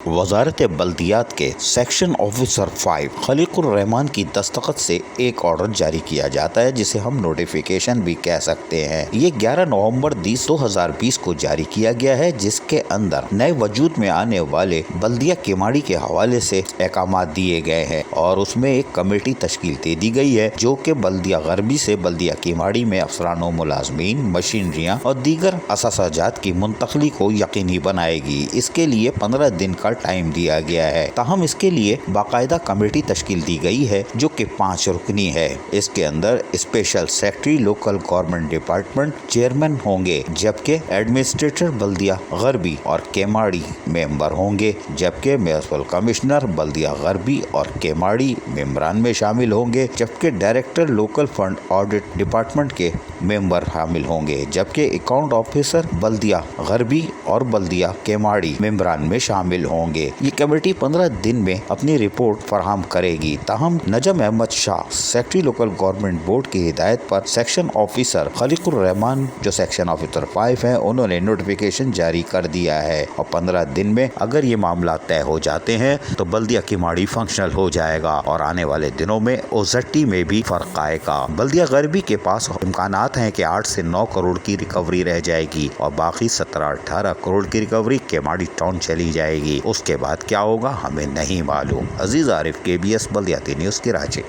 वजारत बल्दियात के section officer 5 खलीकुर Rahman की दस्तखत से एक ऑर्डर जारी किया जाता है, जिसे हम नोटिफिकेशन भी कह सकते हैं। ये 11 नवंबर 2020 को जारी किया गया है, जिसके अंदर नए वजूद में आने वाले बल्दिया केमाड़ी के हवाले से अहकामात दिए गए हैं और उसमें एक कमेटी तश्कील दे दी गई है, जो कि बल्दिया गरबी से बल्दिया केमाड़ी में अफसरान व मुलाजमीन, मशीनरियाँ और दीगर असासाजात की मुंतकली को यकीनी बनाएगी। इसके लिए 15 दिन का टाइम दिया गया है। ताहम इसके लिए बाकायदा कमेटी तश्कील दी गई है, जो कि 5 रुकनी है। इसके अंदर special secretary local government department chairman होंगे, जबकि एडमिनिस्ट्रेटर बल्दिया गरबी और केमाड़ी मेंबर होंगे, जबकि म्युनिसिपल कमिश्नर बल्दिया गरबी और केमाड़ी मेंबरान में शामिल होंगे, जबकि director local fund audit department के मेंबर शामिल होंगे, जबकि अकाउंट ऑफिसर बल्दिया गरबी और बल्दिया केमाड़ी मेंबरान में शामिल होंगे। ये कमेटी 15 दिन में अपनी रिपोर्ट फराहम करेगी। ताहम Najam Ahmad Shah secretary local government board की हिदायत पर सेक्शन ऑफिसर खलीकुर रहमान, जो सेक्शन ऑफिसर 5 हैं, उन्होंने नोटिफिकेशन जारी कर दिया है और 15 दिन में अगर ये मामला तय हो जाते हैं तो बल्दिया केमाड़ी फंक्शनल हो जाएगा और आने वाले दिनों में ओजट्टी में भी फर्क आएगा। बल्दिया गरबी के पास इम्कानात हैं कि 8 से 9 करोड़ की रिकवरी रह जाएगी और बाकी 17-18 करोड़ की रिकवरी केमाड़ी टाउन चली जाएगी। उसके बाद क्या होगा हमें नहीं मालूम। अजीज आरिफ, KBS बल्दियाती न्यूज़, कराची।